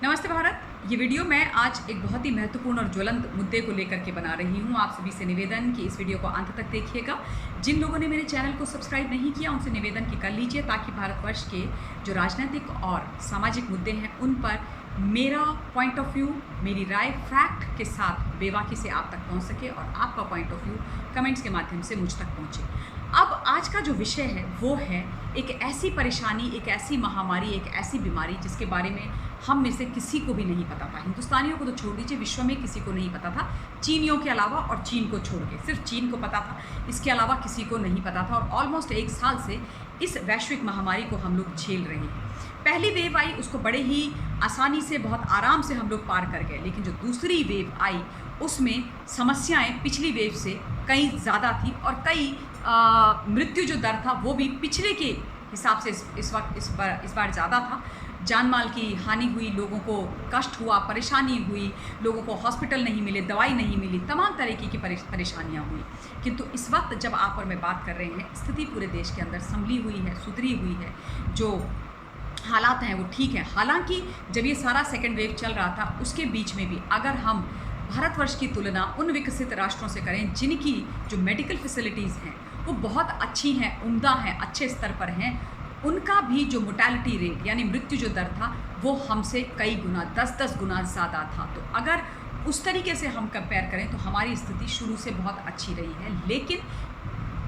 नमस्ते भारत। ये वीडियो मैं आज एक बहुत ही महत्वपूर्ण और ज्वलंत मुद्दे को लेकर के बना रही हूँ। आप सभी से निवेदन कि इस वीडियो को अंत तक देखिएगा। जिन लोगों ने मेरे चैनल को सब्सक्राइब नहीं किया उनसे निवेदन कि कर लीजिए, ताकि भारतवर्ष के जो राजनीतिक और सामाजिक मुद्दे हैं उन पर मेरा पॉइंट ऑफ व्यू, मेरी राय फैक्ट के साथ बेबाकी से आप तक पहुँच सके और आपका पॉइंट ऑफ व्यू कमेंट्स के माध्यम से मुझ तक पहुँचे। अब आज का जो विषय है वो है एक ऐसी परेशानी, एक ऐसी महामारी, एक ऐसी बीमारी जिसके बारे में हम में से किसी को भी नहीं पता था। हिंदुस्तानियों को तो छोड़ दीजिए, विश्व में किसी को नहीं पता था, चीनियों के अलावा। और चीन को छोड़ के सिर्फ चीन को पता था, इसके अलावा किसी को नहीं पता था। और ऑलमोस्ट 1 साल से इस वैश्विक महामारी को हम लोग झेल रहे हैं। पहली वेव आई, उसको बड़े ही आसानी से, बहुत आराम से हम लोग पार कर गए। लेकिन जो दूसरी वेव आई उसमें समस्याएं पिछली वेव से कई ज़्यादा थी और कई मृत्यु जो दर था वो भी पिछले के हिसाब से इस बार ज़्यादा था। जान माल की हानि हुई, लोगों को कष्ट हुआ, परेशानी हुई, लोगों को हॉस्पिटल नहीं मिले, दवाई नहीं मिली, तमाम तरीके की परेशानियां हुई। किंतु इस वक्त जब आप और मैं बात कर रहे हैं, स्थिति पूरे देश के अंदर संभली हुई है, सुधरी हुई है। जो हालात हैं वो ठीक है। हालांकि जब ये सारा सेकेंड वेव चल रहा था उसके बीच में भी अगर हम भारतवर्ष की तुलना उन विकसित राष्ट्रों से करें जिनकी जो मेडिकल फैसिलिटीज़ हैं वो बहुत अच्छी हैं, उम्दा हैं, अच्छे स्तर पर हैं, उनका भी जो मोर्टेलिटी रेट यानी मृत्यु जो दर था वो हमसे कई गुना, 10-10 गुना ज़्यादा था। तो अगर उस तरीके से हम कंपेयर करें तो हमारी स्थिति शुरू से बहुत अच्छी रही है। लेकिन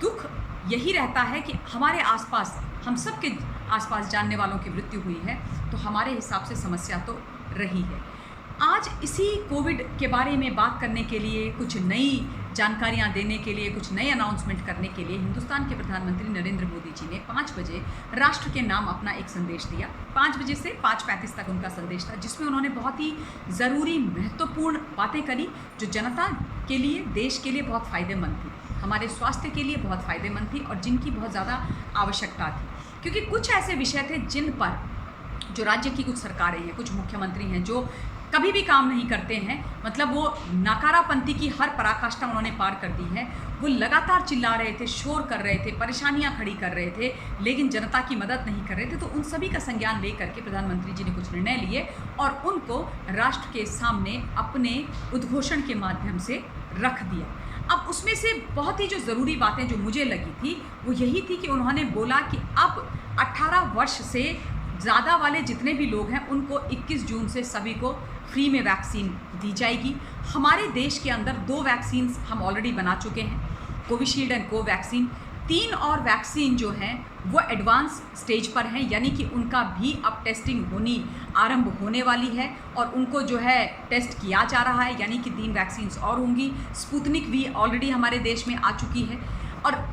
दुख यही रहता है कि हमारे आसपास, हम सब के आसपास जानने वालों की मृत्यु हुई है, तो हमारे हिसाब से समस्या तो रही है। आज इसी कोविड के बारे में बात करने के लिए, कुछ नई जानकारियां देने के लिए, कुछ नए अनाउंसमेंट करने के लिए हिंदुस्तान के प्रधानमंत्री नरेंद्र मोदी जी ने 5 बजे राष्ट्र के नाम अपना एक संदेश दिया। 5 बजे से 5:35 तक उनका संदेश था, जिसमें उन्होंने बहुत ही ज़रूरी, महत्वपूर्ण बातें करी जो जनता के लिए, देश के लिए बहुत फ़ायदेमंद थी, हमारे स्वास्थ्य के लिए बहुत फ़ायदेमंद थी और जिनकी बहुत ज़्यादा आवश्यकता थी। क्योंकि कुछ ऐसे विषय थे जिन पर जो राज्य की कुछ सरकारें हैं, कुछ मुख्यमंत्री हैं जो कभी भी काम नहीं करते हैं, मतलब वो नकारापंथी की हर पराकाष्ठा उन्होंने पार कर दी है। वो लगातार चिल्ला रहे थे, शोर कर रहे थे, परेशानियां खड़ी कर रहे थे, लेकिन जनता की मदद नहीं कर रहे थे। तो उन सभी का संज्ञान लेकर के प्रधानमंत्री जी ने कुछ निर्णय लिए और उनको राष्ट्र के सामने अपने उद्घोषण के माध्यम से रख दिया। अब उसमें से बहुत ही जो ज़रूरी बातें जो मुझे लगी थी वो यही थी कि उन्होंने बोला कि अब 18 वर्ष से ज़्यादा वाले जितने भी लोग हैं उनको 21 जून से सभी को फ्री में वैक्सीन दी जाएगी। हमारे देश के अंदर 2 वैक्सीन हम ऑलरेडी बना चुके हैं, कोविशील्ड एंड कोवैक्सीन। 3 और वैक्सीन जो हैं वो एडवांस स्टेज पर हैं, यानी कि उनका भी अब टेस्टिंग आरंभ होने वाली है और उनको जो है टेस्ट किया जा रहा है, यानी कि 3 वैक्सीन्स और होंगी। स्पुतनिक भी ऑलरेडी हमारे देश में आ चुकी है। और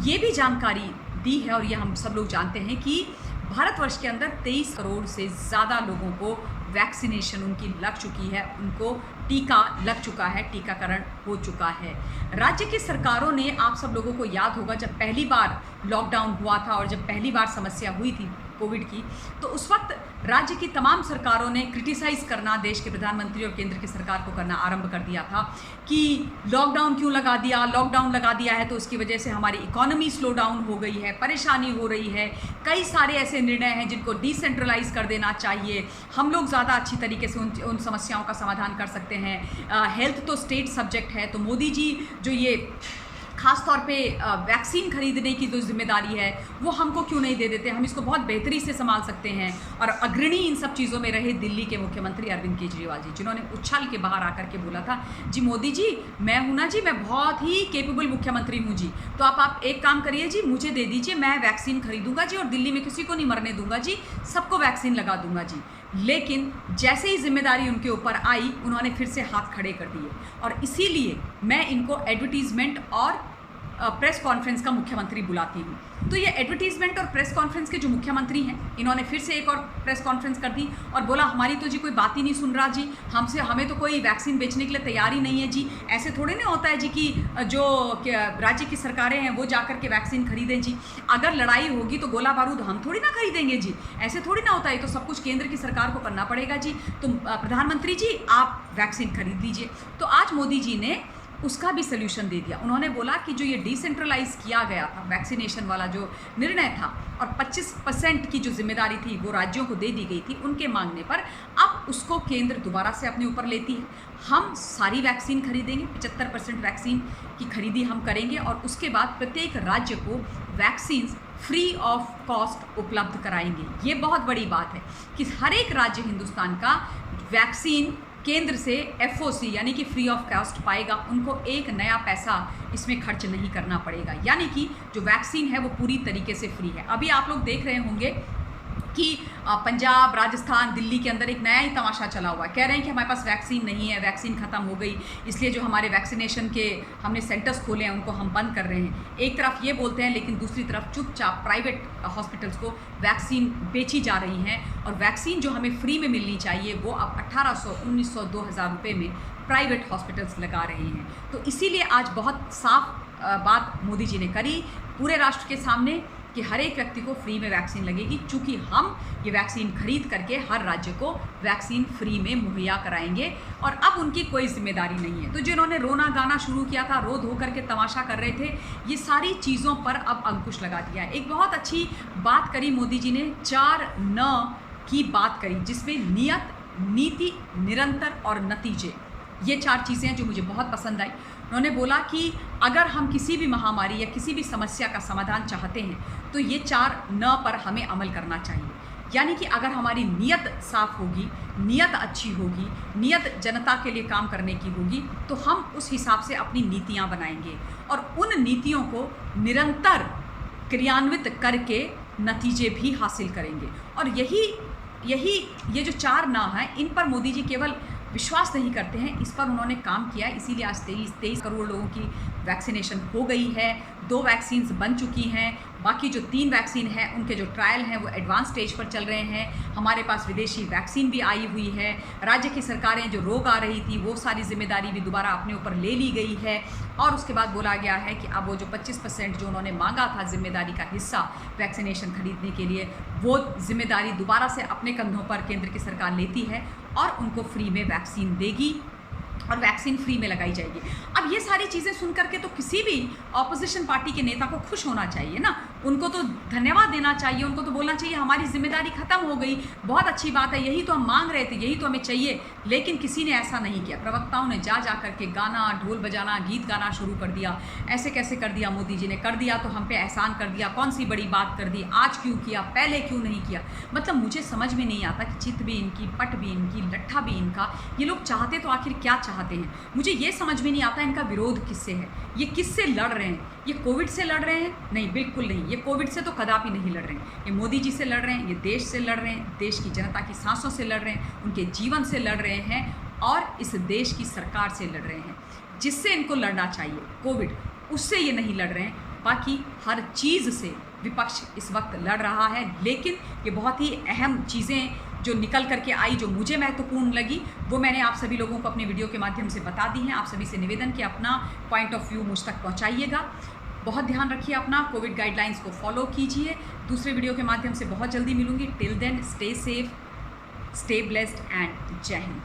ये भी जानकारी दी है और ये हम सब लोग जानते हैं कि भारतवर्ष के अंदर 23 करोड़ से ज़्यादा लोगों को वैक्सीनेशन उनकी लग चुकी है, उनको टीका लग चुका है, टीकाकरण हो चुका है। राज्य की सरकारों ने, आप सब लोगों को याद होगा जब पहली बार लॉकडाउन हुआ था और जब पहली बार समस्या हुई थी कोविड की, तो उस वक्त राज्य की तमाम सरकारों ने क्रिटिसाइज़ करना, देश के प्रधानमंत्री और केंद्र की सरकार को करना आरंभ कर दिया था कि लॉकडाउन क्यों लगा दिया, लॉकडाउन लगा दिया है तो उसकी वजह से हमारी इकोनॉमी स्लो डाउन हो गई है, परेशानी हो रही है, कई सारे ऐसे निर्णय हैं जिनको डिसेंट्रलाइज कर देना चाहिए, हम लोग ज़्यादा अच्छी तरीके से उन समस्याओं का समाधान कर सकते हैं, हेल्थ तो स्टेट सब्जेक्ट है। तो मोदी जी जो ये खास तौर पे वैक्सीन खरीदने की जो जिम्मेदारी है वो हमको क्यों नहीं दे देते, हम इसको बहुत बेहतरी से संभाल सकते हैं। और अग्रणी इन सब चीज़ों में रहे दिल्ली के मुख्यमंत्री अरविंद केजरीवाल जी, जिन्होंने उछल के बाहर आकर के बोला था, जी मोदी जी मैं हूँ ना जी, मैं बहुत ही केपेबल मुख्यमंत्री हूँ जी, तो आप एक काम करिए जी, मुझे दे दीजिए, मैं वैक्सीन खरीदूंगा जी और दिल्ली में किसी को नहीं मरने दूंगा जी, सबको वैक्सीन लगा दूंगा जी। लेकिन जैसे ही जिम्मेदारी उनके ऊपर आई उन्होंने फिर से हाथ खड़े कर दिए और इसीलिए मैं इनको एडवर्टीजमेंट और प्रेस कॉन्फ्रेंस का मुख्यमंत्री बुलाती हूँ। तो ये एडवर्टीजमेंट और प्रेस कॉन्फ्रेंस के जो मुख्यमंत्री हैं, इन्होंने फिर से एक और प्रेस कॉन्फ्रेंस कर दी और बोला हमारी तो जी कोई बात ही नहीं सुन रहा जी, हमें तो कोई वैक्सीन बेचने के लिए तैयार ही नहीं है जी। ऐसे थोड़े ना होता है जी कि जो राज्य की सरकारें हैं वो जाकर के वैक्सीन खरीदें जी, अगर लड़ाई होगी तो गोला बारूद हम थोड़ी ना खरीदेंगे जी, ऐसे थोड़ी ना होता है, तो सब कुछ केंद्र की सरकार को करना पड़ेगा जी। तो प्रधानमंत्री जी आप वैक्सीन खरीद लीजिए। तो आज मोदी जी ने उसका भी सल्यूशन दे दिया। उन्होंने बोला कि जो ये डिसेंट्रलाइज किया गया था वैक्सीनेशन वाला जो निर्णय था और 25% की जो जिम्मेदारी थी वो राज्यों को दे दी गई थी, उनके मांगने पर अब उसको केंद्र दोबारा से अपने ऊपर लेती है। हम सारी वैक्सीन खरीदेंगे, 75% वैक्सीन की खरीदी हम करेंगे और उसके बाद प्रत्येक राज्य को वैक्सीन फ्री ऑफ कॉस्ट उपलब्ध कराएंगे। ये बहुत बड़ी बात है कि हर एक राज्य हिंदुस्तान का वैक्सीन केंद्र से FOC यानी कि फ्री ऑफ कॉस्ट पाएगा। उनको एक नया पैसा इसमें खर्च नहीं करना पड़ेगा, यानी कि जो वैक्सीन है वो पूरी तरीके से फ्री है। अभी आप लोग देख रहे होंगे कि पंजाब, राजस्थान, दिल्ली के अंदर एक नया ही तमाशा चला हुआ है। कह रहे हैं कि हमारे पास वैक्सीन नहीं है, वैक्सीन ख़त्म हो गई, इसलिए जो हमारे वैक्सीनेशन के हमने सेंटर्स खोले हैं उनको हम बंद कर रहे हैं। एक तरफ ये बोलते हैं लेकिन दूसरी तरफ चुपचाप प्राइवेट हॉस्पिटल्स को वैक्सीन बेची जा रही हैं और वैक्सीन जो हमें फ्री में मिलनी चाहिए वो अब 1800, 1900, 2000 रुपये में प्राइवेट हॉस्पिटल्स लगा रहे हैं। तो इसीलिए आज बहुत साफ बात मोदी जी ने करी पूरे राष्ट्र के सामने कि हर एक व्यक्ति को फ्री में वैक्सीन लगेगी, चूँकि हम ये वैक्सीन खरीद करके हर राज्य को वैक्सीन फ्री में मुहैया कराएंगे और अब उनकी कोई जिम्मेदारी नहीं है। तो जिन्होंने रोना गाना शुरू किया था, रो धो करके तमाशा कर रहे थे, ये सारी चीज़ों पर अब अंकुश लगा दिया है। एक बहुत अच्छी बात करी मोदी जी ने, 4 न की बात करी, जिसमें नियत, नीति, निरंतर और नतीजे, ये 4 चीज़ें हैं जो मुझे बहुत पसंद आई। उन्होंने बोला कि अगर हम किसी भी महामारी या किसी भी समस्या का समाधान चाहते हैं तो ये 4 न पर हमें अमल करना चाहिए। यानी कि अगर हमारी नीयत साफ होगी, नीयत अच्छी होगी, नीयत जनता के लिए काम करने की होगी, तो हम उस हिसाब से अपनी नीतियाँ बनाएंगे और उन नीतियों को निरंतर क्रियान्वित करके नतीजे भी हासिल करेंगे। और ये जो 4 न हैं, इन पर मोदी जी केवल विश्वास नहीं करते हैं, इस पर उन्होंने काम किया है। इसीलिए आज 23 करोड़ लोगों की वैक्सीनेशन हो गई है, 2 वैक्सीन्स बन चुकी हैं, बाकी जो 3 वैक्सीन हैं उनके जो ट्रायल हैं वो एडवांस स्टेज पर चल रहे हैं। हमारे पास विदेशी वैक्सीन भी आई हुई है। राज्य की सरकारें जो रोग आ रही थी वो सारी जिम्मेदारी भी दोबारा अपने ऊपर ले ली गई है और उसके बाद बोला गया है कि अब वो जो 25% जो उन्होंने मांगा था जिम्मेदारी का हिस्सा वैक्सीनेशन खरीदने के लिए, वो जिम्मेदारी दोबारा से अपने कंधों पर केंद्र की सरकार लेती है और उनको फ्री में वैक्सीन देगी और वैक्सीन फ्री में लगाई जाएगी। अब ये सारी चीज़ें सुन करके तो किसी भी ऑपोजिशन पार्टी के नेता को खुश होना चाहिए ना, उनको तो धन्यवाद देना चाहिए, उनको तो बोलना चाहिए हमारी जिम्मेदारी ख़त्म हो गई, बहुत अच्छी बात है, यही तो हम मांग रहे थे, यही तो हमें चाहिए। लेकिन किसी ने ऐसा नहीं किया। प्रवक्ताओं ने जा कर के गाना, ढोल बजाना, गीत गाना शुरू कर दिया। ऐसे कैसे कर दिया मोदी जी ने, कर दिया तो हम पे एहसान कर दिया, कौन सी बड़ी बात कर दी, आज क्यों किया, पहले क्यों नहीं किया। मतलब मुझे समझ में नहीं आता कि चित भी इनकी, पट भी इनकी, लट्ठा भी इनका, ये लोग चाहते तो आखिर क्या चाहते हैं। मुझे ये समझ में नहीं आता इनका विरोध किससे है, ये किससे लड़ रहे हैं। ये कोविड से लड़ रहे हैं? नहीं, बिल्कुल नहीं, ये कोविड से तो कदापि नहीं लड़ रहे हैं। ये मोदी जी से लड़ रहे हैं, ये देश से लड़ रहे हैं, देश की जनता की सांसों से लड़ रहे हैं, उनके जीवन से लड़ रहे हैं और इस देश की सरकार से लड़ रहे हैं। जिससे इनको लड़ना चाहिए कोविड, उससे ये नहीं लड़ रहे हैं। बाकी हर चीज़ से विपक्ष इस वक्त लड़ रहा है, लेकिन ये बहुत ही अहम चीज़ें जो निकल करके आई, जो मुझे महत्वपूर्ण लगी, वो मैंने आप सभी लोगों को अपने वीडियो के माध्यम से बता दी हैं। आप सभी से निवेदन कि अपना पॉइंट ऑफ व्यू मुझ तक पहुंचाइएगा। बहुत ध्यान रखिए अपना, कोविड गाइडलाइंस को फॉलो कीजिए। दूसरे वीडियो के माध्यम से बहुत जल्दी मिलूंगी। Till then stay safe, stay blessed and जय हिंद।